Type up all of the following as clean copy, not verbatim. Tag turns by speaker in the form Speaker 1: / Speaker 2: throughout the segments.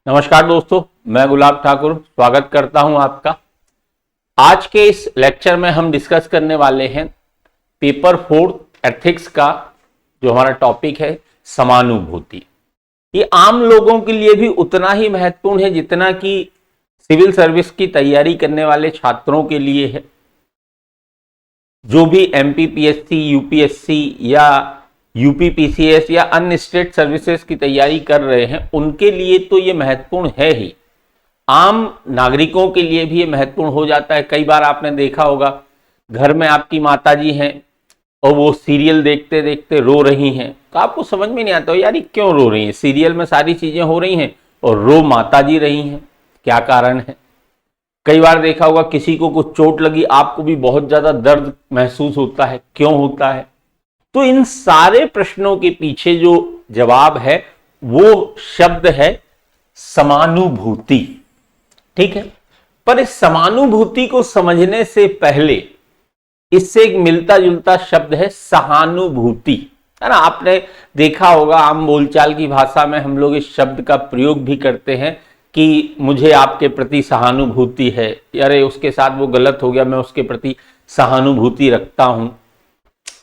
Speaker 1: नमस्कार दोस्तों, मैं गुलाब ठाकुर स्वागत करता हूं आपका। आज के इस लेक्चर में हम डिस्कस करने वाले हैं पेपर 4 एथिक्स का जो हमारा टॉपिक है समानुभूति। ये आम लोगों के लिए भी उतना ही महत्वपूर्ण है जितना कि सिविल सर्विस की तैयारी करने वाले छात्रों के लिए है। जो भी एमपीपीएससी, यूपीएससी या यूपीपीसीएस या अन्य स्टेट सर्विसेज की तैयारी कर रहे हैं उनके लिए तो ये महत्वपूर्ण है ही, आम नागरिकों के लिए भी ये महत्वपूर्ण हो जाता है। कई बार आपने देखा होगा घर में आपकी माताजी हैं और वो सीरियल देखते देखते रो रही हैं, तो आपको समझ में नहीं आता यार ये क्यों रो रही हैं। सीरियल में सारी चीजें हो रही हैं और रो माताजी रही हैं, क्या कारण है। कई बार देखा होगा किसी को कुछ चोट लगी, आपको भी बहुत ज्यादा दर्द महसूस होता है, क्यों होता है। तो इन सारे प्रश्नों के पीछे जो जवाब है वो शब्द है समानुभूति, ठीक है। पर इस समानुभूति को समझने से पहले इससे एक मिलता जुलता शब्द है सहानुभूति, है ना। आपने देखा होगा आम बोलचाल की भाषा में हम लोग इस शब्द का प्रयोग भी करते हैं कि मुझे आपके प्रति सहानुभूति है, अरे उसके साथ वो गलत हो गया, मैं उसके प्रति सहानुभूति रखता हूं।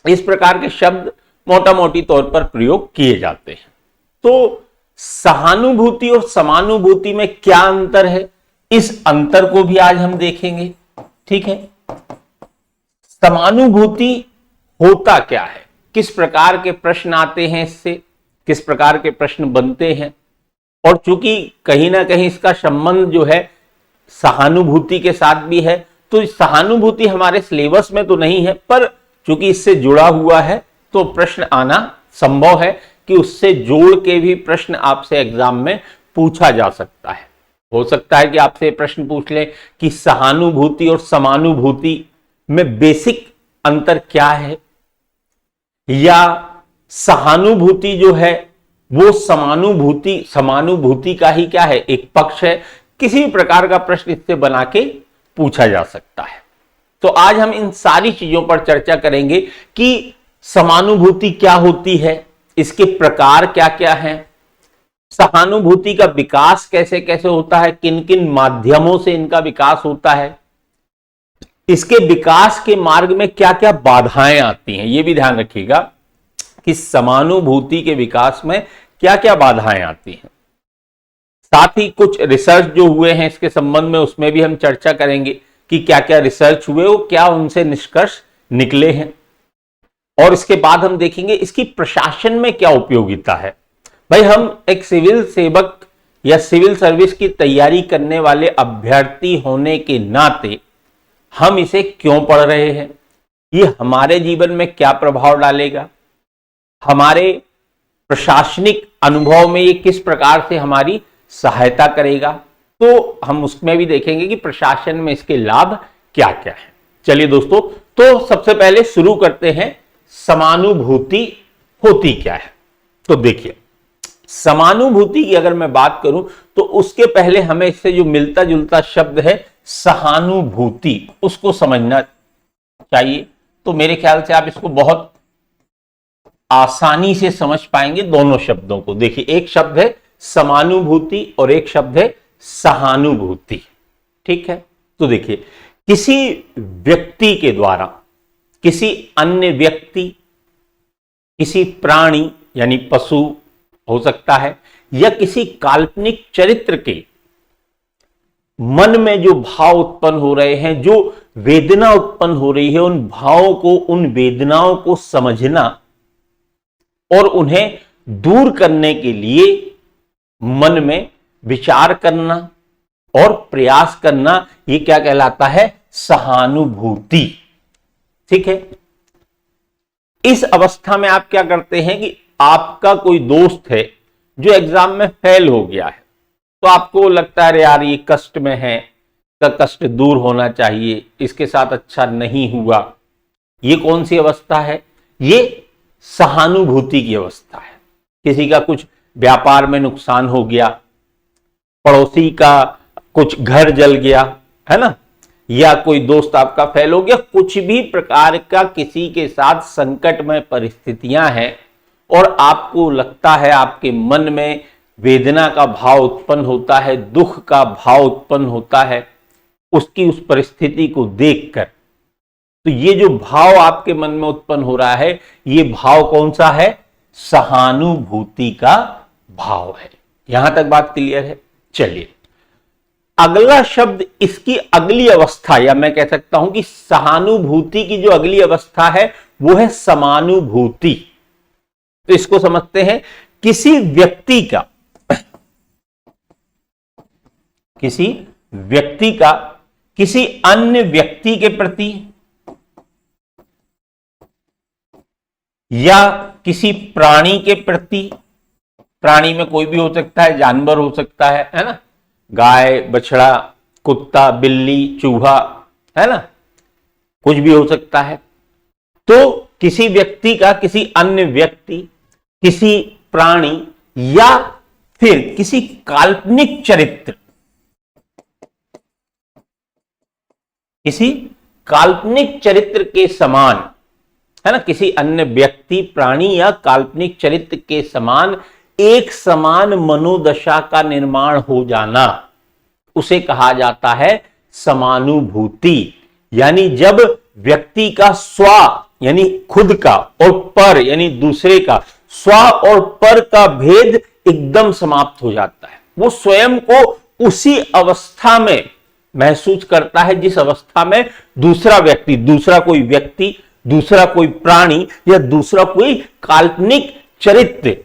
Speaker 1: इस प्रकार के शब्द मोटा मोटी तौर पर प्रयोग किए जाते हैं। तो सहानुभूति और समानुभूति में क्या अंतर है, इस अंतर को भी आज हम देखेंगे, ठीक है। समानुभूति होता क्या है, किस प्रकार के प्रश्न आते हैं इससे, किस प्रकार के प्रश्न बनते हैं, और चूंकि कहीं ना कहीं इसका संबंध जो है सहानुभूति के साथ भी है, तो सहानुभूति हमारे सिलेबस में तो नहीं है, पर चूंकि इससे जुड़ा हुआ है तो प्रश्न आना संभव है कि उससे जोड़ के भी प्रश्न आपसे एग्जाम में पूछा जा सकता है। हो सकता है कि आपसे प्रश्न पूछ ले कि सहानुभूति और समानुभूति में बेसिक अंतर क्या है, या सहानुभूति जो है वो समानुभूति का ही क्या है, एक पक्ष है। किसी भी प्रकार का प्रश्न इससे बना के पूछा जा सकता है। तो आज हम इन सारी चीजों पर चर्चा करेंगे कि समानुभूति क्या होती है, इसके प्रकार क्या क्या हैं, सहानुभूति का विकास कैसे कैसे होता है, किन किन माध्यमों से इनका विकास होता है, इसके विकास के मार्ग में क्या क्या बाधाएं आती हैं। यह भी ध्यान रखिएगा कि समानुभूति के विकास में क्या क्या बाधाएं आती हैं। साथ ही कुछ रिसर्च जो हुए हैं इसके संबंध में उसमें भी हम चर्चा करेंगे कि क्या क्या रिसर्च हुए, वो क्या उनसे निष्कर्ष निकले हैं। और इसके बाद हम देखेंगे इसकी प्रशासन में क्या उपयोगिता है। भाई हम एक सिविल सेवक या सिविल सर्विस की तैयारी करने वाले अभ्यर्थी होने के नाते हम इसे क्यों पढ़ रहे हैं, ये हमारे जीवन में क्या प्रभाव डालेगा, हमारे प्रशासनिक अनुभव में ये किस प्रकार से हमारी सहायता करेगा, तो हम उसमें भी देखेंगे कि प्रशासन में इसके लाभ क्या क्या है। चलिए दोस्तों, तो सबसे पहले शुरू करते हैं समानुभूति होती क्या है। तो देखिए, समानुभूति की अगर मैं बात करूं तो उसके पहले हमें इससे जो मिलता जुलता शब्द है सहानुभूति, उसको समझना चाहिए। तो मेरे ख्याल से आप इसको बहुत आसानी से समझ पाएंगे दोनों शब्दों को। देखिए, एक शब्द है समानुभूति और एक शब्द है सहानुभूति, ठीक है। तो देखिए, किसी व्यक्ति के द्वारा किसी अन्य व्यक्ति, किसी प्राणी यानी पशु हो सकता है, या किसी काल्पनिक चरित्र के मन में जो भाव उत्पन्न हो रहे हैं, जो वेदना उत्पन्न हो रही है, उन भावों को, उन वेदनाओं को समझना और उन्हें दूर करने के लिए मन में विचार करना और प्रयास करना, यह क्या कहलाता है, सहानुभूति, ठीक है। इस अवस्था में आप क्या करते हैं कि आपका कोई दोस्त है जो एग्जाम में फेल हो गया है, तो आपको लगता है यार ये कष्ट में है, इसका कष्ट दूर होना चाहिए, इसके साथ अच्छा नहीं हुआ। ये कौन सी अवस्था है, ये सहानुभूति की अवस्था है। किसी का कुछ व्यापार में नुकसान हो गया, पड़ोसी का कुछ घर जल गया, है ना, या कोई दोस्त आपका फेल हो गया, कुछ भी प्रकार का किसी के साथ संकट में परिस्थितियां हैं और आपको लगता है, आपके मन में वेदना का भाव उत्पन्न होता है, दुख का भाव उत्पन्न होता है उसकी उस परिस्थिति को देखकर। तो ये जो भाव आपके मन में उत्पन्न हो रहा है, ये भाव कौन सा है? सहानुभूति का भाव है। यहां तक बात क्लियर है? चलिए अगला शब्द, इसकी अगली अवस्था, या मैं कह सकता हूं कि सहानुभूति की जो अगली अवस्था है वो है समानुभूति। तो इसको समझते हैं। किसी व्यक्ति का किसी अन्य व्यक्ति के प्रति या किसी प्राणी के प्रति, प्राणी में कोई भी हो सकता है, जानवर हो सकता है ना, गाय, बछड़ा, कुत्ता, बिल्ली, चूहा, है ना, कुछ भी हो सकता है। तो किसी व्यक्ति का किसी अन्य व्यक्ति, किसी प्राणी या फिर किसी काल्पनिक चरित्र, किसी काल्पनिक चरित्र के समान, है ना, किसी अन्य व्यक्ति, प्राणी या काल्पनिक चरित्र के समान एक समान मनोदशा का निर्माण हो जाना, उसे कहा जाता है समानुभूति। यानी जब व्यक्ति का स्व यानी खुद का और पर यानी दूसरे का, स्व और पर का भेद एकदम समाप्त हो जाता है। वो स्वयं को उसी अवस्था में महसूस करता है जिस अवस्था में दूसरा व्यक्ति, दूसरा कोई व्यक्ति, दूसरा कोई प्राणी या दूसरा कोई काल्पनिक चरित्र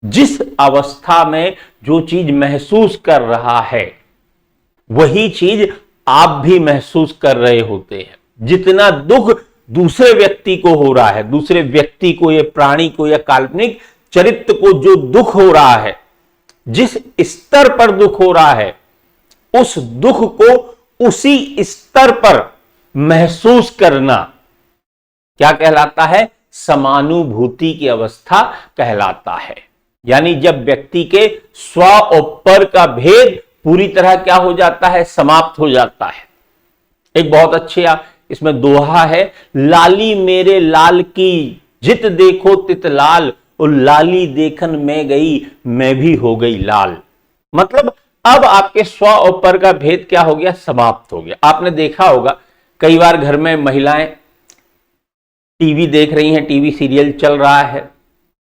Speaker 1: जिस अवस्था में जो चीज महसूस कर रहा है वही चीज आप भी महसूस कर रहे होते हैं। जितना दुख दूसरे व्यक्ति को हो रहा है, दूसरे व्यक्ति को या प्राणी को या काल्पनिक चरित्र को जो दुख हो रहा है, जिस स्तर पर दुख हो रहा है, उस दुख को उसी स्तर पर महसूस करना क्या कहलाता है? समानुभूति की अवस्था कहलाता है। यानी जब व्यक्ति के स्व और पर का भेद पूरी तरह क्या हो जाता है? समाप्त हो जाता है। एक बहुत अच्छे इसमें दोहा है, लाली मेरे लाल की जित देखो तित लाल, और लाली देखन में गई मैं भी हो गई लाल। मतलब अब आपके स्व और पर का भेद क्या हो गया? समाप्त हो गया। आपने देखा होगा कई बार घर में महिलाएं टीवी देख रही हैं, टीवी सीरियल चल रहा है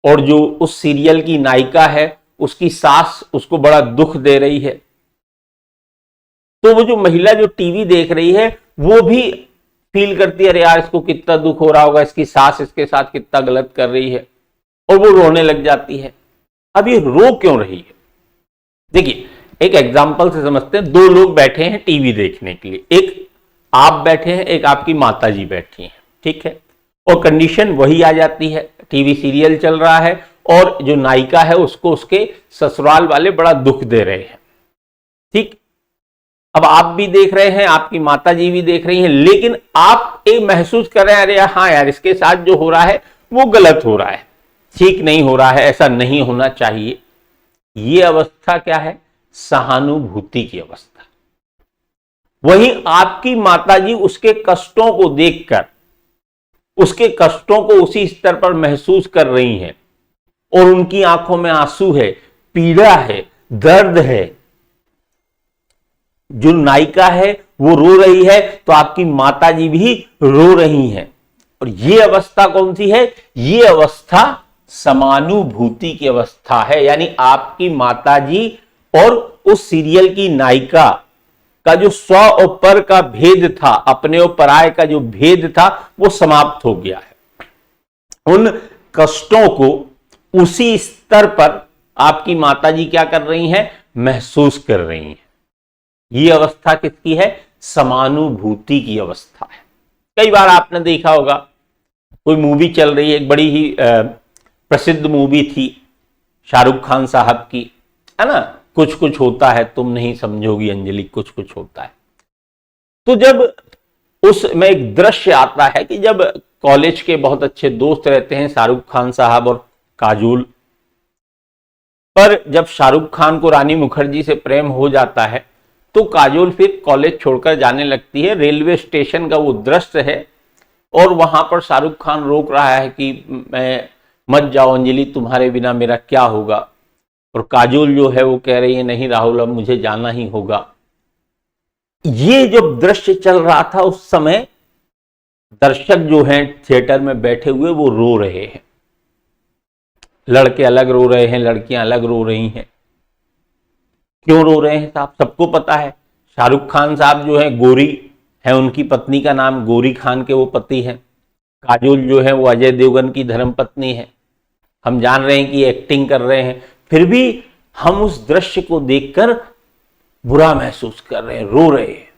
Speaker 1: और जो उस सीरियल की नायिका है उसकी सास उसको बड़ा दुख दे रही है, तो वो जो महिला जो टीवी देख रही है वो भी फील करती है, अरे यार इसको कितना दुख हो रहा होगा, इसकी सास इसके साथ कितना गलत कर रही है, और वो रोने लग जाती है। अब ये रो क्यों रही है? देखिए एक एग्जाम्पल से समझते हैं। दो लोग बैठे हैं टीवी देखने के लिए, एक आप बैठे हैं, एक आपकी माताजी बैठी हैं, ठीक है, और कंडीशन वही आ जाती है, टीवी सीरियल चल रहा है और जो नायिका है उसको उसके ससुराल वाले बड़ा दुख दे रहे हैं, ठीक। अब आप भी देख रहे हैं, आपकी माताजी भी देख रही हैं, लेकिन आप एक महसूस कर रहे हैं, अरे हाँ यार इसके साथ जो हो रहा है वो गलत हो रहा है, ठीक नहीं हो रहा है, ऐसा नहीं होना चाहिए। ये अवस्था क्या है? सहानुभूति की अवस्था। वहीं आपकी माताजी उसके कष्टों को देखकर उसके कष्टों को उसी स्तर पर महसूस कर रही हैं और उनकी आंखों में आंसू है, पीड़ा है, दर्द है। जो नायिका है वो रो रही है तो आपकी माताजी भी रो रही हैं, और ये अवस्था कौन सी है? ये अवस्था समानुभूति की अवस्था है। यानी आपकी माताजी और उस सीरियल की नायिका का जो स्व और पर का भेद था, अपने और पराये का जो भेद था, वो समाप्त हो गया है। उन कष्टों को उसी स्तर पर आपकी माताजी क्या कर रही हैं? महसूस कर रही हैं। ये अवस्था किसकी है? समानुभूति की अवस्था है। कई बार आपने देखा होगा कोई मूवी चल रही है, एक बड़ी ही प्रसिद्ध मूवी थी शाहरुख खान साहब की, है ना, कुछ कुछ होता है, तुम नहीं समझोगी अंजलि, कुछ कुछ होता है। तो जब उसमें एक दृश्य आता है कि जब कॉलेज के बहुत अच्छे दोस्त रहते हैं शाहरुख खान साहब और काजोल, पर जब शाहरुख खान को रानी मुखर्जी से प्रेम हो जाता है तो काजोल फिर कॉलेज छोड़कर जाने लगती है। रेलवे स्टेशन का वो दृश्य है और वहां पर शाहरुख खान रोक रहा है कि मैं मत जाओ अंजलि, तुम्हारे बिना मेरा क्या होगा। और काजोल जो है वो कह रही है नहीं राहुल अब मुझे जाना ही होगा। ये जब दृश्य चल रहा था उस समय दर्शक जो हैं थिएटर में बैठे हुए वो रो रहे हैं, लड़के अलग रो रहे हैं, लड़कियां अलग रो रही हैं। क्यों रो रहे हैं साहब? सबको पता है शाहरुख खान साहब जो है गोरी है, उनकी पत्नी का नाम गोरी खान के वो पति है। काजोल जो है वो अजय देवगन की धर्म पत्नी है। हम जान रहे हैं कि एक्टिंग कर रहे हैं, फिर भी हम उस दृश्य को देखकर बुरा महसूस कर रहे हैं, रो रहे हैं,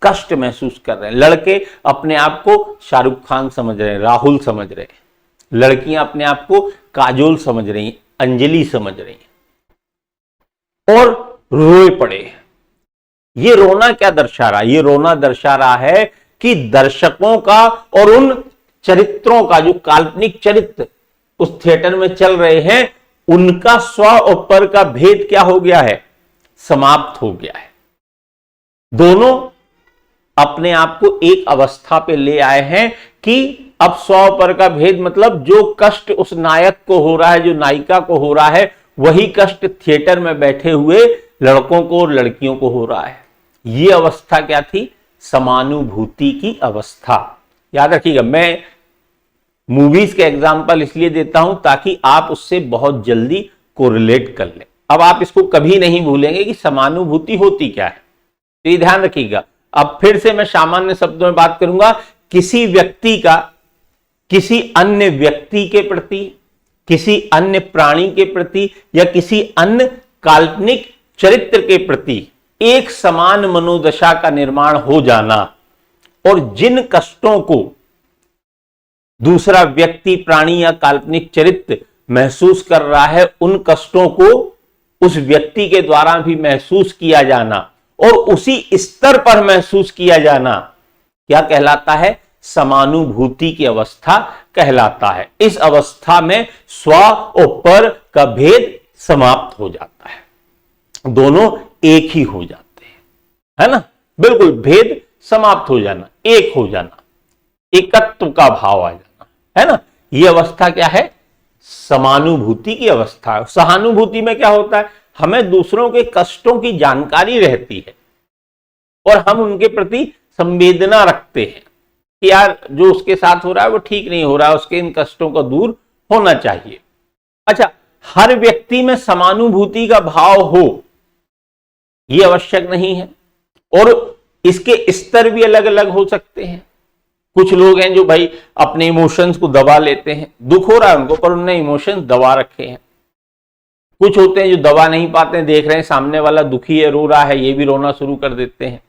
Speaker 1: कष्ट महसूस कर रहे हैं। लड़के अपने आप को शाहरुख खान समझ रहे हैं, राहुल समझ रहे हैं, लड़कियां अपने आप को काजोल समझ रही हैं, अंजलि समझ रही हैं और रोए पड़े हैं। ये रोना क्या दर्शा रहा है? ये रोना दर्शा रहा है कि दर्शकों का और उन चरित्रों का, जो काल्पनिक चरित्र उस थिएटर में चल रहे हैं, उनका स्व और पर का भेद क्या हो गया है? समाप्त हो गया है। दोनों अपने आप को एक अवस्था पे ले आए हैं कि अब स्व पर का भेद मतलब जो कष्ट उस नायक को हो रहा है, जो नायिका को हो रहा है, वही कष्ट थिएटर में बैठे हुए लड़कों को और लड़कियों को हो रहा है। ये अवस्था क्या थी? समानुभूति की अवस्था। याद रखिएगा, मैं मूवीज के एग्जाम्पल इसलिए देता हूं ताकि आप उससे बहुत जल्दी कोरिलेट कर लें। अब आप इसको कभी नहीं भूलेंगे कि समानुभूति होती क्या है, तो ये ध्यान रखिएगा। अब फिर से मैं सामान्य शब्दों में बात करूंगा। किसी व्यक्ति का किसी अन्य व्यक्ति के प्रति, किसी अन्य प्राणी के प्रति या किसी अन्य काल्पनिक चरित्र के प्रति एक समान मनोदशा का निर्माण हो जाना और जिन कष्टों को दूसरा व्यक्ति, प्राणी या काल्पनिक चरित्र महसूस कर रहा है, उन कष्टों को उस व्यक्ति के द्वारा भी महसूस किया जाना और उसी स्तर पर महसूस किया जाना क्या कहलाता है? समानुभूति की अवस्था कहलाता है। इस अवस्था में स्व और पर का भेद समाप्त हो जाता है, दोनों एक ही हो जाते हैं, है ना? बिल्कुल, भेद समाप्त हो जाना, एक हो जाना, एकत्व का भाव आ जाना, है ना? यह अवस्था क्या है? समानुभूति की अवस्था है। सहानुभूति में क्या होता है? हमें दूसरों के कष्टों की जानकारी रहती है और हम उनके प्रति संवेदना रखते हैं कि यार जो उसके साथ हो रहा है वो ठीक नहीं हो रहा है, उसके इन कष्टों को दूर होना चाहिए। अच्छा, हर व्यक्ति में समानुभूति का भाव हो ये आवश्यक नहीं है और इसके स्तर भी अलग अलग हो सकते हैं। कुछ लोग हैं जो भाई अपने इमोशंस को दबा लेते हैं, दुख हो रहा है उनको पर उन्होंने इमोशंस दबा रखे हैं। कुछ होते हैं जो दबा नहीं पाते, देख रहे हैं सामने वाला दुखी है, रो रहा है, ये भी रोना शुरू कर देते हैं।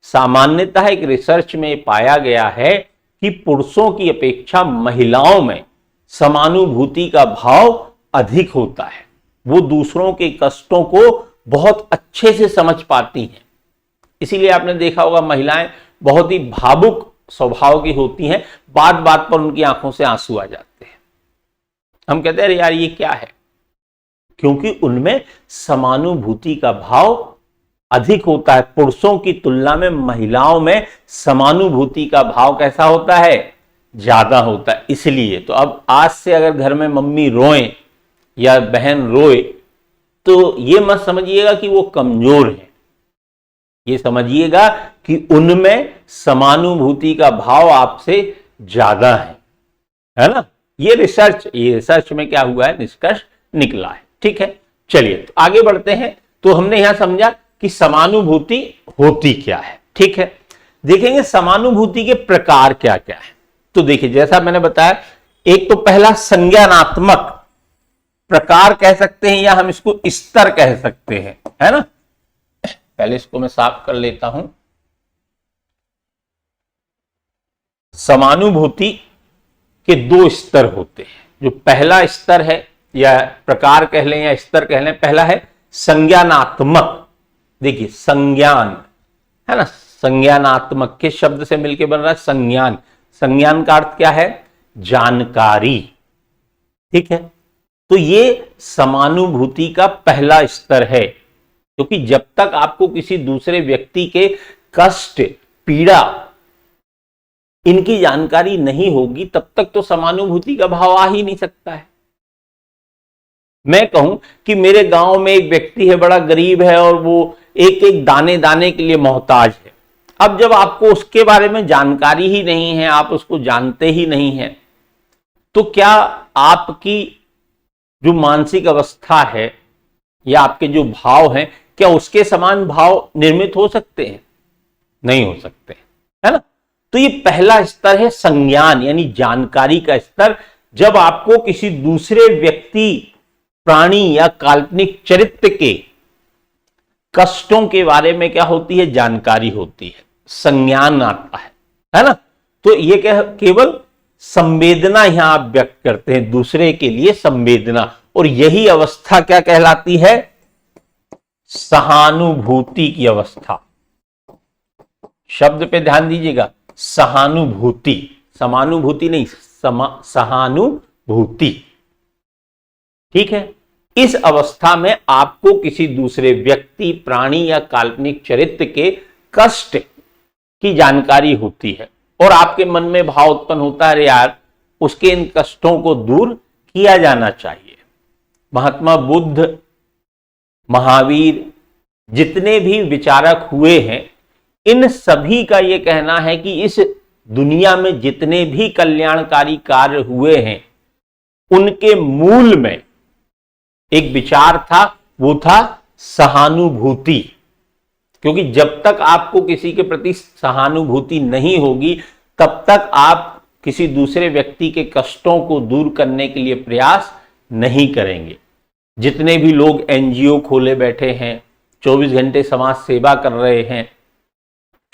Speaker 1: सामान्यतः एक रिसर्च में पाया गया है कि पुरुषों की अपेक्षा महिलाओं में समानुभूति का भाव अधिक होता है। वो दूसरों के कष्टों को बहुत अच्छे से समझ पाती हैं। इसीलिए आपने देखा होगा महिलाएं बहुत ही भावुक स्वभाव की होती हैं, बात बात पर उनकी आंखों से आंसू आ जाते हैं। हम कहते हैं अरे यार ये क्या है? क्योंकि उनमें समानुभूति का भाव अधिक होता है। पुरुषों की तुलना में महिलाओं में समानुभूति का भाव कैसा होता है? ज्यादा होता है। इसलिए तो अब आज से अगर घर में मम्मी रोए या बहन रोए तो ये मत समझिएगा कि वो कमजोर है, ये समझिएगा कि उनमें समानुभूति का भाव आपसे ज्यादा है ना? ये रिसर्च में क्या हुआ है? निष्कर्ष निकला है। ठीक है, चलिए तो आगे बढ़ते हैं। तो हमने यहां समझा कि समानुभूति होती क्या है। ठीक है, देखेंगे समानुभूति के प्रकार क्या क्या है। तो देखिए, जैसा मैंने बताया, एक तो पहला संज्ञानात्मक प्रकार कह सकते हैं या हम इसको स्तर कह सकते हैं, है ना? पहले इसको मैं साफ कर लेता हूं। समानुभूति के दो स्तर होते हैं। जो पहला स्तर है या प्रकार कह लें या स्तर कह लें, पहला है संज्ञानात्मक। देखिए, संज्ञान है ना, संज्ञानात्मक के शब्द से मिलकर बन रहा है संज्ञान। संज्ञान का अर्थ क्या है? जानकारी। ठीक है, तो ये समानुभूति का पहला स्तर है, क्योंकि जब तक आपको किसी दूसरे व्यक्ति के कष्ट, पीड़ा, इनकी जानकारी नहीं होगी तब तक तो समानुभूति का भाव आ ही नहीं सकता है। मैं कहूं कि मेरे गांव में एक व्यक्ति है, बड़ा गरीब है और वो एक एक दाने दाने के लिए मोहताज है। अब जब आपको उसके बारे में जानकारी ही नहीं है, आप उसको जानते ही नहीं हैं, तो क्या आपकी जो मानसिक अवस्था है या आपके जो भाव हैं, क्या उसके समान भाव निर्मित हो सकते हैं? नहीं हो सकते, है ना। तो ये पहला स्तर है संज्ञान, यानी जानकारी का स्तर। जब आपको किसी दूसरे व्यक्ति, प्राणी या काल्पनिक चरित्र के कष्टों के बारे में क्या होती है, जानकारी होती है, संज्ञान आता है ना। तो ये क्या, केवल संवेदना यहां आप व्यक्त करते हैं, दूसरे के लिए संवेदना, और यही अवस्था क्या कहलाती है, सहानुभूति की अवस्था। शब्द पे ध्यान दीजिएगा, सहानुभूति, समानुभूति नहीं, सहानुभूति, ठीक है। इस अवस्था में आपको किसी दूसरे व्यक्ति, प्राणी या काल्पनिक चरित्र के कष्ट की जानकारी होती है और आपके मन में भाव उत्पन्न होता है, यार उसके इन कष्टों को दूर किया जाना चाहिए। महात्मा बुद्ध, महावीर, जितने भी विचारक हुए हैं, इन सभी का यह कहना है कि इस दुनिया में जितने भी कल्याणकारी कार्य हुए हैं, उनके मूल में एक विचार था, वो था सहानुभूति। क्योंकि जब तक आपको किसी के प्रति सहानुभूति नहीं होगी, तब तक आप किसी दूसरे व्यक्ति के कष्टों को दूर करने के लिए प्रयास नहीं करेंगे। जितने भी लोग एनजीओ खोले बैठे हैं, 24 घंटे समाज सेवा कर रहे हैं,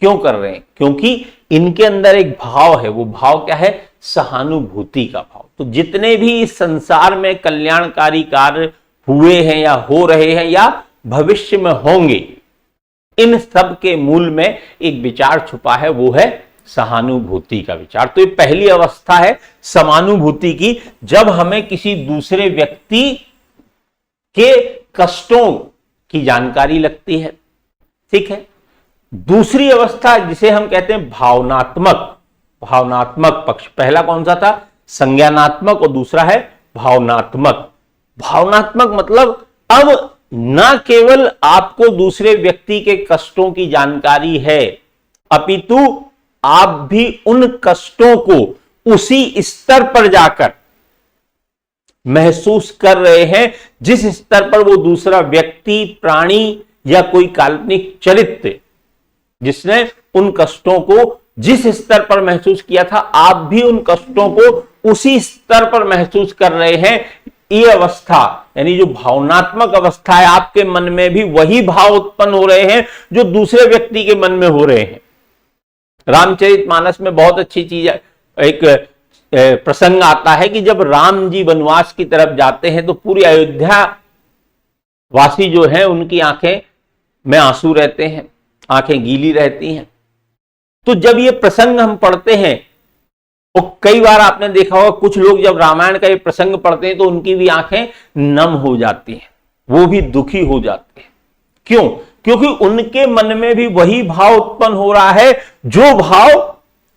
Speaker 1: क्यों कर रहे हैं? क्योंकि इनके अंदर एक भाव है। वो भाव क्या है? सहानुभूति का भाव। तो जितने भी इस संसार में कल्याणकारी कार्य हुए हैं या हो रहे हैं या भविष्य में होंगे, इन सब के मूल में एक विचार छुपा है, वो है सहानुभूति का विचार। तो ये पहली अवस्था है समानुभूति की, जब हमें किसी दूसरे व्यक्ति के कष्टों की जानकारी लगती है, ठीक है। दूसरी अवस्था जिसे हम कहते हैं भावनात्मक पक्ष। पहला कौन सा था? संज्ञानात्मक, और दूसरा है भावनात्मक। भावनात्मक मतलब अब ना केवल आपको दूसरे व्यक्ति के कष्टों की जानकारी है, अपितु आप भी उन कष्टों को उसी स्तर पर जाकर महसूस कर रहे हैं जिस स्तर पर वो दूसरा व्यक्ति, प्राणी या कोई काल्पनिक चरित्र जिसने उन कष्टों को जिस स्तर पर महसूस किया था, आप भी उन कष्टों को उसी स्तर पर महसूस कर रहे हैं। ये अवस्था यानी जो भावनात्मक अवस्था है, आपके मन में भी वही भाव उत्पन्न हो रहे हैं जो दूसरे व्यक्ति के मन में हो रहे हैं। रामचरितमानस में बहुत अच्छी चीज है, एक प्रसंग आता है कि जब राम जी वनवास की तरफ जाते हैं तो पूरी अयोध्या वासी जो है उनकी आंखें में आंसू रहते हैं, आंखें गीली रहती हैं। तो जब ये प्रसंग हम पढ़ते हैं, और कई बार आपने देखा होगा कुछ लोग जब रामायण का ये प्रसंग पढ़ते हैं तो उनकी भी आंखें नम हो जाती हैं, वो भी दुखी हो जाते हैं। क्यों? क्योंकि उनके मन में भी वही भाव उत्पन्न हो रहा है जो भाव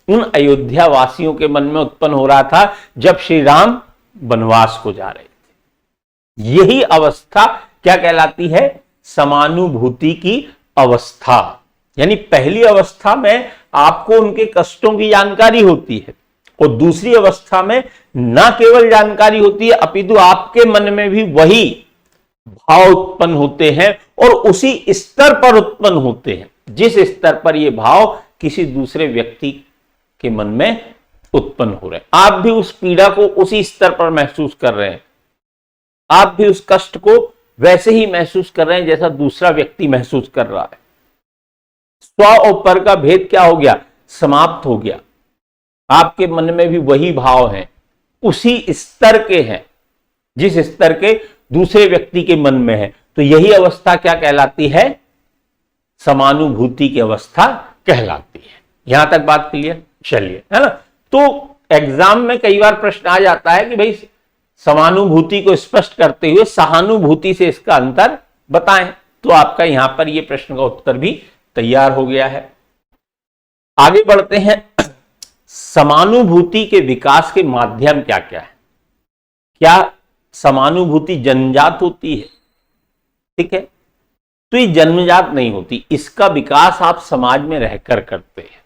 Speaker 1: उन अयोध्या वासियों के मन में उत्पन्न हो रहा था जब श्री राम वनवास को जा रहे थे। यही अवस्था क्या कहलाती है? समानुभूति की अवस्था। यानी पहली अवस्था में आपको उनके कष्टों की जानकारी होती है, और दूसरी अवस्था में ना केवल जानकारी होती है, अपितु आपके मन में भी वही भाव उत्पन्न होते हैं और उसी स्तर पर उत्पन्न होते हैं जिस स्तर पर ये भाव किसी दूसरे व्यक्ति के मन में उत्पन्न हो रहे हैं। आप भी उस पीड़ा को उसी स्तर पर महसूस कर रहे हैं, आप भी उस कष्ट को वैसे ही महसूस कर रहे हैं जैसा दूसरा व्यक्ति महसूस कर रहा है। स्व और पर का भेद क्या हो गया? समाप्त हो गया। आपके मन में भी वही भाव है, उसी स्तर के हैं जिस स्तर के दूसरे व्यक्ति के मन में है। तो यही अवस्था क्या कहलाती है? समानुभूति की अवस्था कहलाती है। यहां तक बात क्लियर? चलिए, है ना। तो एग्जाम में कई बार प्रश्न आ जाता है कि भाई समानुभूति को स्पष्ट करते हुए सहानुभूति से इसका अंतर बताएं। तो आपका यहां पर यह प्रश्न का उत्तर भी तैयार हो गया है। आगे बढ़ते हैं। समानुभूति के विकास के माध्यम क्या क्या है? क्या समानुभूति जन्मजात होती है, ठीक है? तो ये जन्मजात नहीं होती, इसका विकास आप समाज में रहकर करते हैं।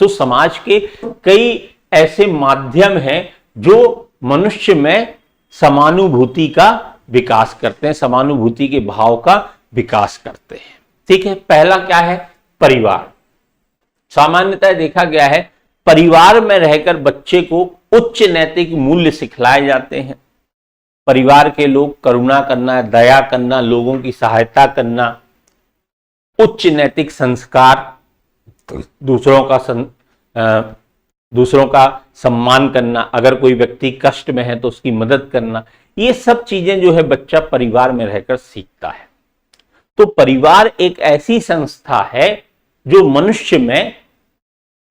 Speaker 1: तो समाज के कई ऐसे माध्यम हैं जो मनुष्य में समानुभूति का विकास करते हैं, समानुभूति के भाव का विकास करते हैं, ठीक है? पहला क्या है? परिवार। सामान्यतः देखा गया है परिवार में रहकर बच्चे को उच्च नैतिक मूल्य सिखलाए जाते हैं। परिवार के लोग करुणा करना, दया करना, लोगों की सहायता करना, उच्च नैतिक संस्कार, दूसरों का सम्मान करना, अगर कोई व्यक्ति कष्ट में है तो उसकी मदद करना, ये सब चीजें जो है बच्चा परिवार में रहकर सीखता है। तो परिवार एक ऐसी संस्था है जो मनुष्य में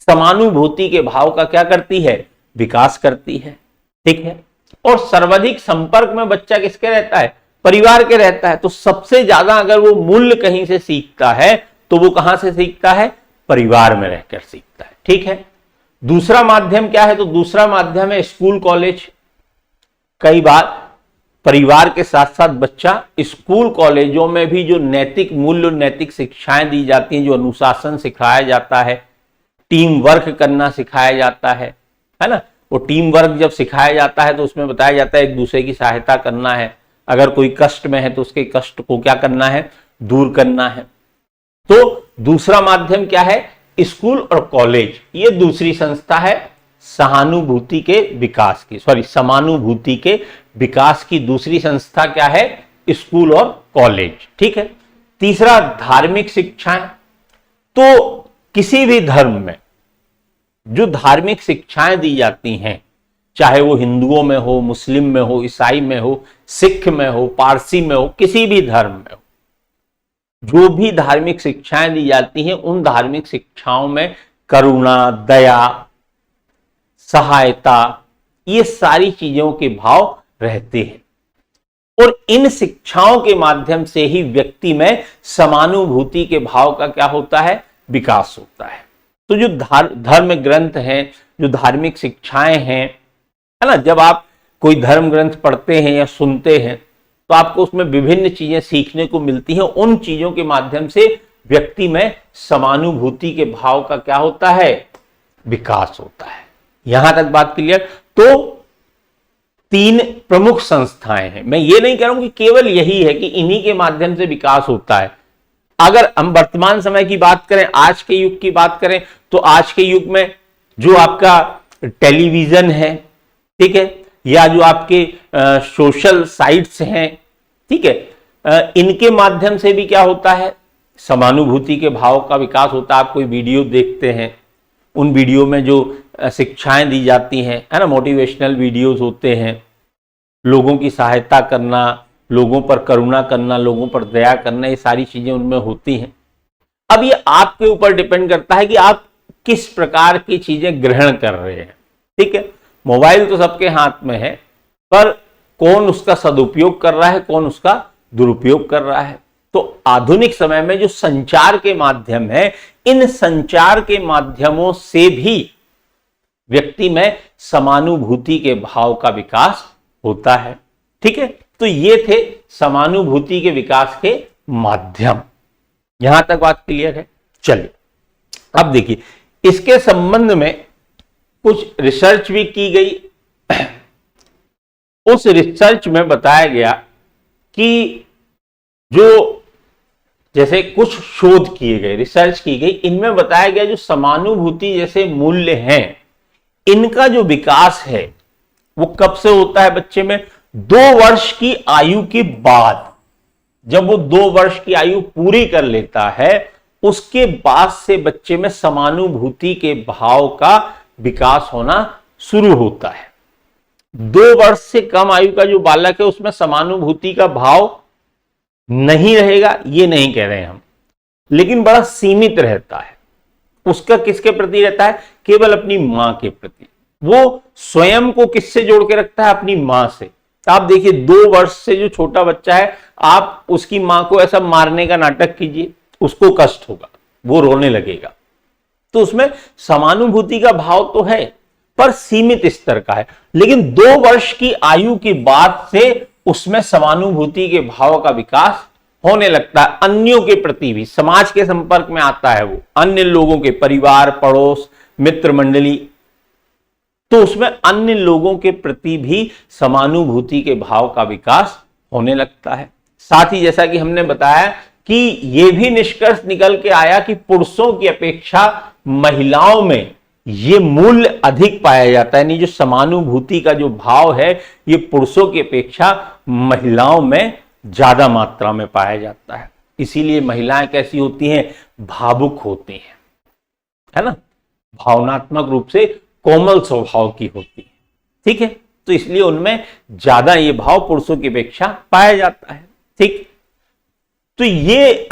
Speaker 1: समानुभूति के भाव का क्या करती है? विकास करती है, ठीक है? और सर्वाधिक संपर्क में बच्चा किसके रहता है? परिवार के रहता है। तो सबसे ज्यादा अगर वो मूल्य कहीं से सीखता है तो वो कहां से सीखता है? परिवार में रहकर सीखता है, ठीक है? दूसरा माध्यम क्या है? तो दूसरा माध्यम है स्कूल कॉलेज। कई बार परिवार के साथ साथ बच्चा स्कूल कॉलेजों में भी जो नैतिक मूल्य, नैतिक शिक्षाएं दी जाती हैं, जो अनुशासन सिखाया जाता है, टीम वर्क करना सिखाया जाता है ना? वो टीम वर्क जब सिखाया जाता है तो उसमें बताया जाता है एक दूसरे की सहायता करना है, अगर कोई कष्ट में है तो उसके कष्ट को क्या करना है? दूर करना है। तो दूसरा माध्यम क्या है? स्कूल और कॉलेज। ये दूसरी संस्था है समानुभूति के विकास की दूसरी संस्था क्या है? स्कूल और कॉलेज, ठीक है? तीसरा धार्मिक शिक्षाएं। तो किसी भी धर्म में जो धार्मिक शिक्षाएं दी जाती हैं, चाहे वो हिंदुओं में हो, मुस्लिम में हो, ईसाई में हो, सिख में हो, पारसी में हो, किसी भी धर्म में हो, जो भी धार्मिक शिक्षाएं दी जाती हैं उन धार्मिक शिक्षाओं में करुणा, दया, सहायता, ये सारी चीजों के भाव रहते हैं। और इन शिक्षाओं के माध्यम से ही व्यक्ति में समानुभूति के भाव का क्या होता है? विकास होता है। तो जो धर्म ग्रंथ हैं, जो धार्मिक शिक्षाएं हैं, है ना, जब आप कोई धर्म ग्रंथ पढ़ते हैं या सुनते हैं तो आपको उसमें विभिन्न चीजें सीखने को मिलती हैं। उन चीजों के माध्यम से व्यक्ति में समानुभूति के भाव का क्या होता है? विकास होता है। यहां तक बात क्लियर? तो तीन प्रमुख संस्थाएं हैं। मैं ये नहीं कह रहा हूं कि केवल यही है कि इन्हीं के माध्यम से विकास होता है। अगर हम वर्तमान समय की बात करें, आज के युग की बात करें, तो आज के युग में जो आपका टेलीविजन है, ठीक है, या जो आपके सोशल साइट्स हैं, ठीक है, इनके माध्यम से भी क्या होता है? समानुभूति के भाव का विकास होता है। आप कोई वीडियो देखते हैं, उन वीडियो में जो शिक्षाएं दी जाती हैं, है ना, मोटिवेशनल वीडियोस होते हैं, लोगों की सहायता करना, लोगों पर करुणा करना, लोगों पर दया करना, ये सारी चीजें उनमें होती हैं। अब ये आपके ऊपर डिपेंड करता है कि आप किस प्रकार की चीजें ग्रहण कर रहे हैं, ठीक है? मोबाइल तो सबके हाथ में है, पर कौन उसका सदुपयोग कर रहा है, कौन उसका दुरुपयोग कर रहा है। तो आधुनिक समय में जो संचार के माध्यम है, इन संचार के माध्यमों से भी व्यक्ति में समानुभूति के भाव का विकास होता है, ठीक है? तो ये थे समानुभूति के विकास के माध्यम। यहां तक बात क्लियर है? चलिए अब देखिए, इसके संबंध में कुछ रिसर्च भी की गई। उस रिसर्च में बताया गया कि जो जैसे कुछ शोध किए गए, रिसर्च की गई, इनमें बताया गया जो समानुभूति जैसे मूल्य हैं, इनका जो विकास है वो कब से होता है बच्चे में? 2 वर्ष की आयु के बाद। जब वो 2 वर्ष की आयु पूरी कर लेता है, उसके बाद से बच्चे में समानुभूति के भाव का विकास होना शुरू होता है। 2 वर्ष से कम आयु का जो बालक है उसमें समानुभूति का भाव नहीं रहेगा, ये नहीं कह रहे हम, लेकिन बड़ा सीमित रहता है। उसका किसके प्रति रहता है? केवल अपनी मां के प्रति। वो स्वयं को किससे जोड़ के रखता है? अपनी मां से। आप देखिए 2 वर्ष से जो छोटा बच्चा है, आप उसकी मां को ऐसा मारने का नाटक कीजिए, उसको कष्ट होगा, वो रोने लगेगा। तो उसमें समानुभूति का भाव तो है, पर सीमित स्तर का है, लेकिन 2 वर्ष की आयु के बाद से उसमें समानुभूति के भाव का विकास होने लगता है। अन्यों के प्रति भी, समाज के संपर्क में आता है वो, अन्य लोगों के, परिवार, पड़ोस, मित्र मंडली, तो उसमें अन्य लोगों के प्रति भी समानुभूति के भाव का विकास होने लगता है। साथ ही जैसा कि हमने बताया कि यह भी निष्कर्ष निकल के आया कि पुरुषों की अपेक्षा महिलाओं में यह मूल्य अधिक पाया जाता है, यानी जो समानुभूति का जो भाव है ये पुरुषों की अपेक्षा महिलाओं में ज्यादा मात्रा में पाया जाता है। इसीलिए महिलाएं कैसी होती हैं, भावुक होती हैं, है ना, भावनात्मक रूप से कोमल स्वभाव की होती है। ठीक है, तो इसलिए उनमें ज्यादा ये भाव पुरुषों की अपेक्षा पाया जाता है। ठीक, तो ये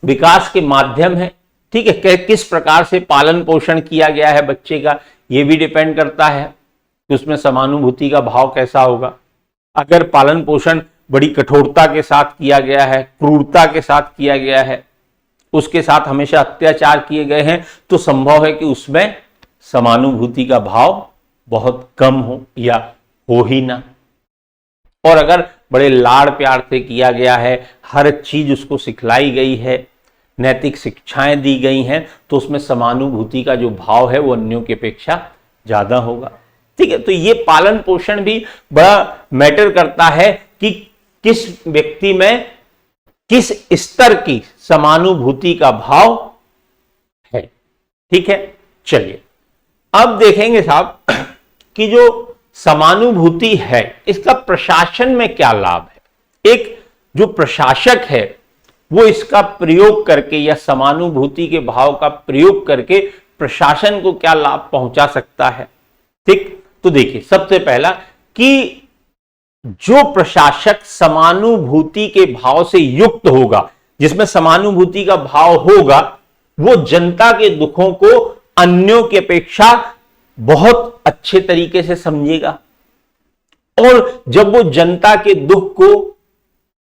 Speaker 1: विकास के माध्यम है। ठीक है, किस प्रकार से पालन पोषण किया गया है बच्चे का, यह भी डिपेंड करता है कि उसमें समानुभूति का भाव कैसा होगा। अगर पालन पोषण बड़ी कठोरता के साथ किया गया है, क्रूरता के साथ किया गया है, उसके साथ हमेशा अत्याचार किए गए हैं, तो संभव है कि उसमें समानुभूति का भाव बहुत कम हो या हो ही ना। और अगर बड़े लाड़ प्यार से किया गया है, हर चीज उसको सिखलाई गई है, नैतिक शिक्षाएं दी गई हैं, तो उसमें समानुभूति का जो भाव है वो अन्यों की अपेक्षा ज्यादा होगा। ठीक है, तो ये पालन पोषण भी बड़ा मैटर करता है कि किस व्यक्ति में किस स्तर की समानुभूति का भाव है। ठीक है, चलिए अब देखेंगे साहब कि जो समानुभूति है इसका प्रशासन में क्या लाभ है। एक जो प्रशासक है वो इसका प्रयोग करके या समानुभूति के भाव का प्रयोग करके प्रशासन को क्या लाभ पहुंचा सकता है। ठीक, तो देखिए सबसे पहला कि जो प्रशासक समानुभूति के भाव से युक्त होगा, जिसमें समानुभूति का भाव होगा, वो जनता के दुखों को अन्यों की अपेक्षा बहुत अच्छे तरीके से समझेगा। और जब वो जनता के दुख को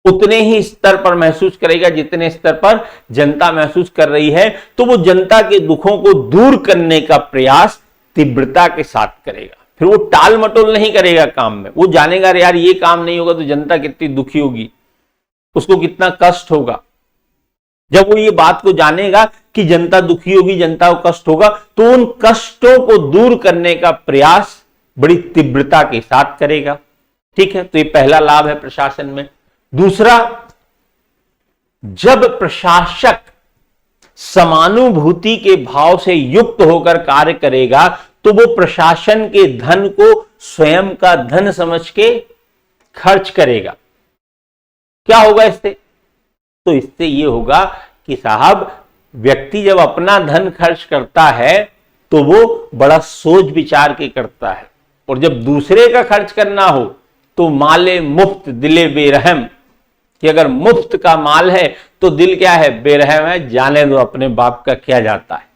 Speaker 1: उतने ही स्तर पर महसूस करेगा जितने स्तर पर जनता महसूस कर रही है, तो वो जनता के दुखों को दूर करने का प्रयास तीव्रता के साथ करेगा। फिर वो टाल मटोल नहीं करेगा काम में, वो जानेगा यार ये काम नहीं होगा तो जनता कितनी दुखी होगी, उसको कितना कष्ट होगा। जब वो ये बात को जानेगा कि जनता दुखी होगी, जनता को कष्ट होगा, तो उन कष्टों को दूर करने का प्रयास बड़ी तीव्रता के साथ करेगा। ठीक है, तो ये पहला लाभ है प्रशासन में। दूसरा, जब प्रशासक समानुभूति के भाव से युक्त होकर कार्य करेगा तो वो प्रशासन के धन को स्वयं का धन समझ के खर्च करेगा। क्या होगा इससे? तो इससे ये होगा कि साहब व्यक्ति जब अपना धन खर्च करता है तो वो बड़ा सोच विचार के करता है, और जब दूसरे का खर्च करना हो तो माले मुफ्त दिले बेरहम, कि अगर मुफ्त का माल है तो दिल क्या है, बेरहम है, जाने दो अपने बाप का क्या जाता है।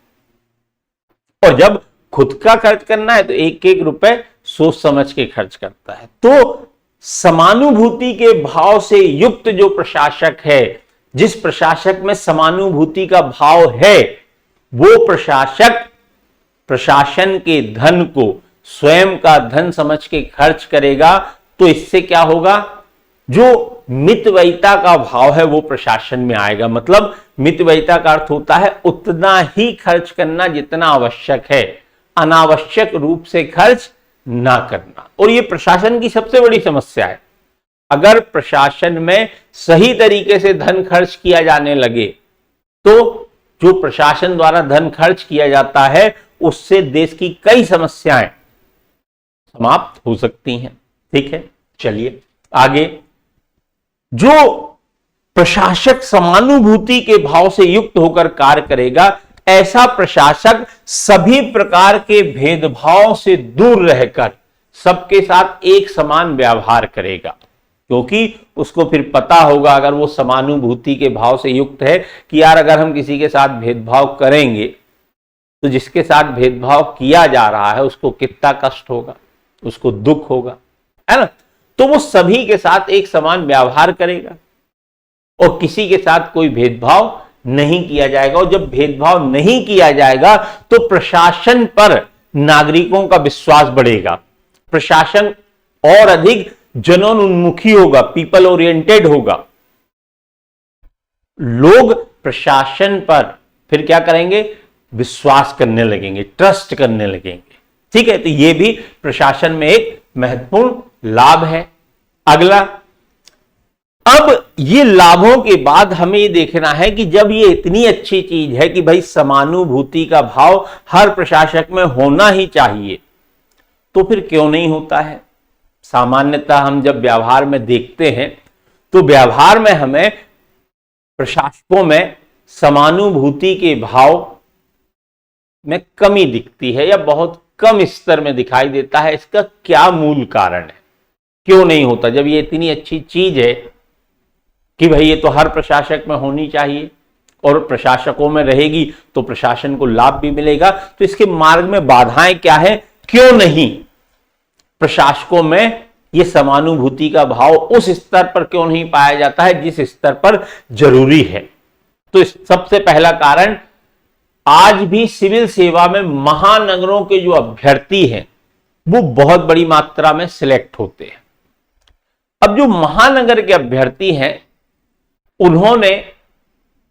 Speaker 1: और जब खुद का खर्च करना है तो एक एक रुपए सोच समझ के खर्च करता है। तो समानुभूति के भाव से युक्त जो प्रशासक है, जिस प्रशासक में समानुभूति का भाव है, वो प्रशासक प्रशासन के धन को स्वयं का धन समझ के खर्च करेगा। तो इससे क्या होगा, जो मितव्ययिता का भाव है वो प्रशासन में आएगा। मतलब मितव्ययिता का अर्थ होता है उतना ही खर्च करना जितना आवश्यक है, अनावश्यक रूप से खर्च ना करना। और ये प्रशासन की सबसे बड़ी समस्या है। अगर प्रशासन में सही तरीके से धन खर्च किया जाने लगे तो जो प्रशासन द्वारा धन खर्च किया जाता है उससे देश की कई समस्याएं समाप्त हो सकती हैं। ठीक है, चलिए आगे। जो प्रशासक समानुभूति के भाव से युक्त होकर कार्य करेगा, ऐसा प्रशासक सभी प्रकार के भेदभाव से दूर रहकर सबके साथ एक समान व्यवहार करेगा, क्योंकि उसको फिर पता होगा, अगर वो समानुभूति के भाव से युक्त है, कि यार अगर हम किसी के साथ भेदभाव करेंगे तो जिसके साथ भेदभाव किया जा रहा है उसको कितना कष्ट होगा, उसको दुख होगा, है ना। तो वो सभी के साथ एक समान व्यवहार करेगा और किसी के साथ कोई भेदभाव नहीं किया जाएगा। और जब भेदभाव नहीं किया जाएगा तो प्रशासन पर नागरिकों का विश्वास बढ़ेगा, प्रशासन और अधिक जनोन्मुखी होगा, पीपल ओरिएंटेड होगा। लोग प्रशासन पर फिर क्या करेंगे, विश्वास करने लगेंगे, ट्रस्ट करने लगेंगे। ठीक है, तो यह भी प्रशासन में एक महत्वपूर्ण लाभ है। अगला, अब ये लाभों के बाद हमें ये देखना है कि जब ये इतनी अच्छी चीज है कि भाई समानुभूति का भाव हर प्रशासक में होना ही चाहिए, तो फिर क्यों नहीं होता है। सामान्यतः हम जब व्यवहार में देखते हैं तो व्यवहार में हमें प्रशासकों में समानुभूति के भाव में कमी दिखती है या बहुत कम स्तर में दिखाई देता है। इसका क्या मूल कारण है, क्यों नहीं होता, जब ये इतनी अच्छी चीज है कि भाई ये तो हर प्रशासक में होनी चाहिए और प्रशासकों में रहेगी तो प्रशासन को लाभ भी मिलेगा। तो इसके मार्ग में बाधाएं क्या है, क्यों नहीं प्रशासकों में ये समानुभूति का भाव उस स्तर पर क्यों नहीं पाया जाता है जिस स्तर पर जरूरी है। तो सबसे पहला कारण, आज भी सिविल सेवा में महानगरों के जो अभ्यर्थी हैं वो बहुत बड़ी मात्रा में सिलेक्ट होते हैं। अब जो महानगर के अभ्यर्थी हैं उन्होंने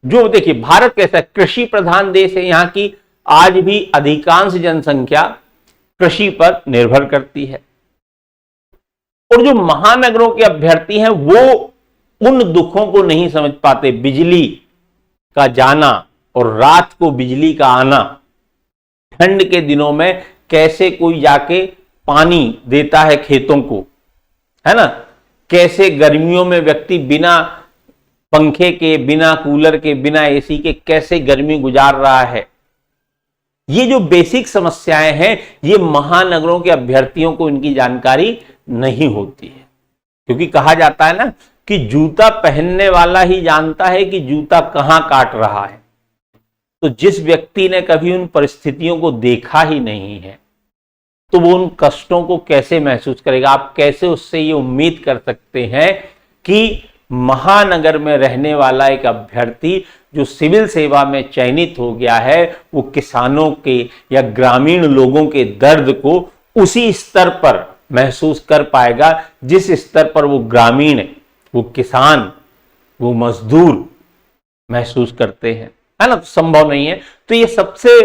Speaker 1: जो, देखिए भारत कैसा कृषि प्रधान देश है, यहां की आज भी अधिकांश जनसंख्या कृषि पर निर्भर करती है। और जो महानगरों के अभ्यर्थी हैं वो उन दुखों को नहीं समझ पाते, बिजली का जाना और रात को बिजली का आना, ठंड के दिनों में कैसे कोई जाके पानी देता है खेतों को, है ना, कैसे गर्मियों में व्यक्ति बिना पंखे के, बिना कूलर के, बिना एसी के कैसे गर्मी गुजार रहा है। ये जो बेसिक समस्याएं हैं ये महानगरों के अभ्यर्थियों को इनकी जानकारी नहीं होती है, क्योंकि कहा जाता है ना कि जूता पहनने वाला ही जानता है कि जूता कहां काट रहा है। तो जिस व्यक्ति ने कभी उन परिस्थितियों को देखा ही नहीं है तो वो उन कष्टों को कैसे महसूस करेगा। आप कैसे उससे ये उम्मीद कर सकते हैं कि महानगर में रहने वाला एक अभ्यर्थी जो सिविल सेवा में चयनित हो गया है वो किसानों के या ग्रामीण लोगों के दर्द को उसी स्तर पर महसूस कर पाएगा जिस स्तर पर वो ग्रामीण, वो किसान, वो मजदूर महसूस करते हैं, है ना। तो संभव नहीं है। तो ये सबसे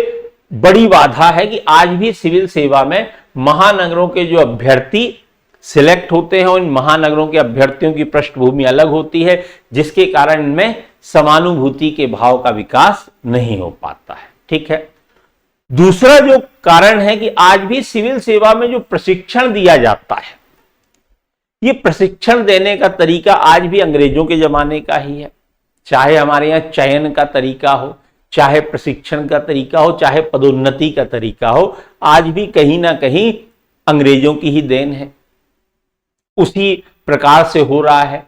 Speaker 1: बड़ी बाधा है कि आज भी सिविल सेवा में महानगरों के जो अभ्यर्थी सिलेक्ट होते हैं, उन महानगरों के अभ्यर्थियों की पृष्ठभूमि अलग होती है, जिसके कारण इनमें समानुभूति के भाव का विकास नहीं हो पाता है। ठीक है, दूसरा जो कारण है कि आज भी सिविल सेवा में जो प्रशिक्षण दिया जाता है, ये प्रशिक्षण देने का तरीका आज भी अंग्रेजों के जमाने का ही है। चाहे हमारे यहाँ चयन का तरीका हो, चाहे प्रशिक्षण का तरीका हो, चाहे पदोन्नति का तरीका हो, आज भी कहीं ना कहीं अंग्रेजों की ही देन है, उसी प्रकार से हो रहा है।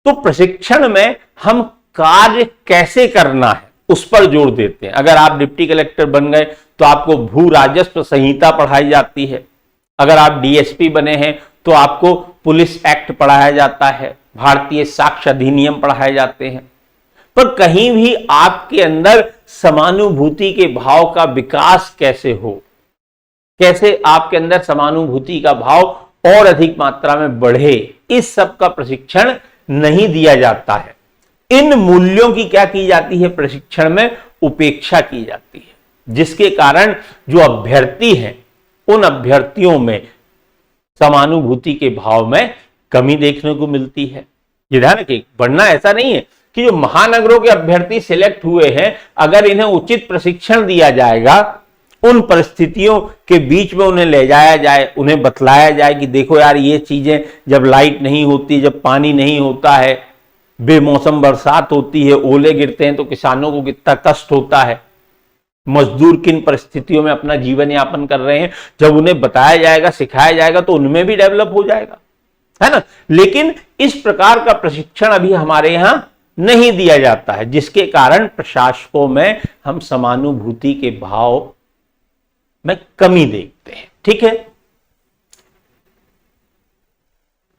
Speaker 1: तो प्रशिक्षण में हम कार्य कैसे करना है उस पर जोर देते हैं। अगर आप डिप्टी कलेक्टर बन गए तो आपको भू राजस्व संहिता पढ़ाई जाती है, अगर आप डीएसपी बने हैं तो आपको पुलिस एक्ट पढ़ाया जाता है, भारतीय साक्ष्य अधिनियम पढ़ाए जाते हैं। पर कहीं भी आपके अंदर समानुभूति के भाव का विकास कैसे हो, कैसे आपके अंदर समानुभूति का भाव और अधिक मात्रा में बढ़े, इस सब का प्रशिक्षण नहीं दिया जाता है। इन मूल्यों की क्या की जाती है, प्रशिक्षण में उपेक्षा की जाती है, जिसके कारण जो अभ्यर्थी हैं उन अभ्यर्थियों में समानुभूति के भाव में कमी देखने को मिलती है। ये ध्यान रखिए, बढ़ना ऐसा नहीं है कि जो महानगरों के अभ्यर्थी सिलेक्ट हुए हैं, अगर इन्हें उचित प्रशिक्षण दिया जाएगा, उन परिस्थितियों के बीच में उन्हें ले जाया जाए, उन्हें बतलाया जाए कि देखो यार ये चीजें, जब लाइट नहीं होती, जब पानी नहीं होता है, बेमौसम बरसात होती है, ओले गिरते हैं तो किसानों को कितना कष्ट होता है, मजदूर किन परिस्थितियों में अपना जीवन यापन कर रहे हैं, जब उन्हें बताया जाएगा, सिखाया जाएगा तो उनमें भी डेवलप हो जाएगा, है ना। लेकिन इस प्रकार का प्रशिक्षण अभी हमारे यहां नहीं दिया जाता है, जिसके कारण प्रशासकों में हम समानुभूति के भाव में कमी देखते हैं। ठीक है,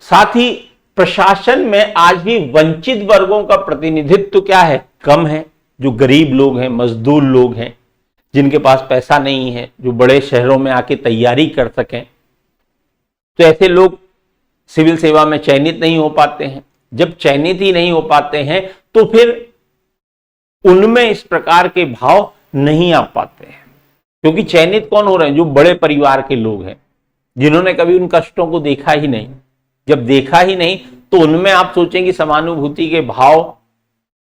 Speaker 1: साथ ही प्रशासन में आज भी वंचित वर्गों का प्रतिनिधित्व क्या है, कम है। जो गरीब लोग हैं, मजदूर लोग हैं, जिनके पास पैसा नहीं है, जो बड़े शहरों में आके तैयारी कर सकें, तो ऐसे लोग सिविल सेवा में चयनित नहीं हो पाते हैं। जब चयनित ही नहीं हो पाते हैं तो फिर उनमें इस प्रकार के भाव नहीं आ पाते हैं, क्योंकि चयनित कौन हो रहे हैं? जो बड़े परिवार के लोग हैं, जिन्होंने कभी उन कष्टों को देखा ही नहीं। जब देखा ही नहीं तो उनमें आप सोचेंगे समानुभूति के भाव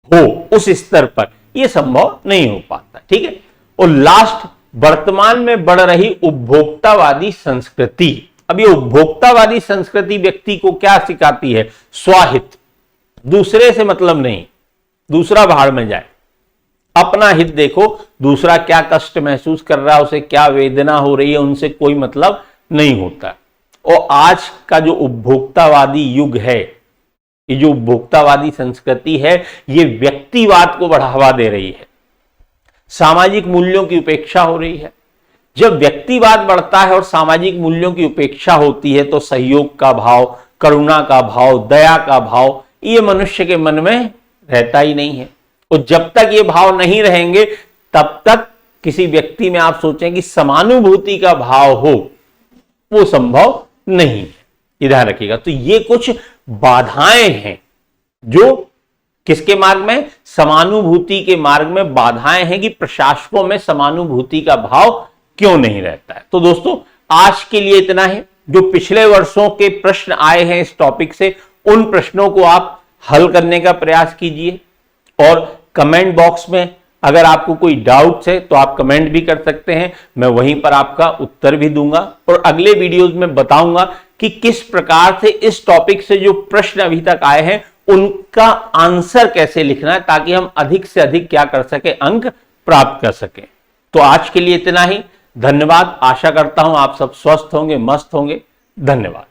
Speaker 1: हो उस स्तर पर, यह संभव नहीं हो पाता। ठीक है। और लास्ट, वर्तमान में बढ़ रही उपभोक्तावादी संस्कृति। अब ये उपभोक्तावादी संस्कृति व्यक्ति को क्या सिखाती है? स्वाहित, दूसरे से मतलब नहीं, दूसरा भाड़ में जाए, अपना हित देखो, दूसरा क्या कष्ट महसूस कर रहा है, उसे क्या वेदना हो रही है, उनसे कोई मतलब नहीं होता। और आज का जो उपभोक्तावादी युग है, ये जो उपभोक्तावादी संस्कृति है, ये व्यक्तिवाद को बढ़ावा दे रही है, सामाजिक मूल्यों की उपेक्षा हो रही है। जब व्यक्तिवाद बढ़ता है और सामाजिक मूल्यों की उपेक्षा होती है तो सहयोग का भाव, करुणा का भाव, दया का भाव, ये मनुष्य के मन में रहता ही नहीं है। और जब तक ये भाव नहीं रहेंगे तब तक किसी व्यक्ति में आप सोचें कि समानुभूति का भाव हो, वो संभव नहीं है। ध्यान रखिएगा। तो ये कुछ बाधाएं हैं जो किसके मार्ग में? समानुभूति के मार्ग में बाधाएं हैं कि प्रशासकों में समानुभूति का भाव क्यों नहीं रहता है। तो दोस्तों, आज के लिए इतना है। जो पिछले वर्षों के प्रश्न आए हैं इस टॉपिक से, उन प्रश्नों को आप हल करने का प्रयास कीजिए। और कमेंट बॉक्स में अगर आपको कोई डाउट्स है तो आप कमेंट भी कर सकते हैं, मैं वहीं पर आपका उत्तर भी दूंगा। और अगले वीडियोज में बताऊंगा कि किस प्रकार से इस टॉपिक से जो प्रश्न अभी तक आए हैं उनका आंसर कैसे लिखना है, ताकि हम अधिक से अधिक क्या कर सके, अंक प्राप्त कर सके। तो आज के लिए इतना ही। धन्यवाद। आशा करता हूं आप सब स्वस्थ होंगे, मस्त होंगे। धन्यवाद।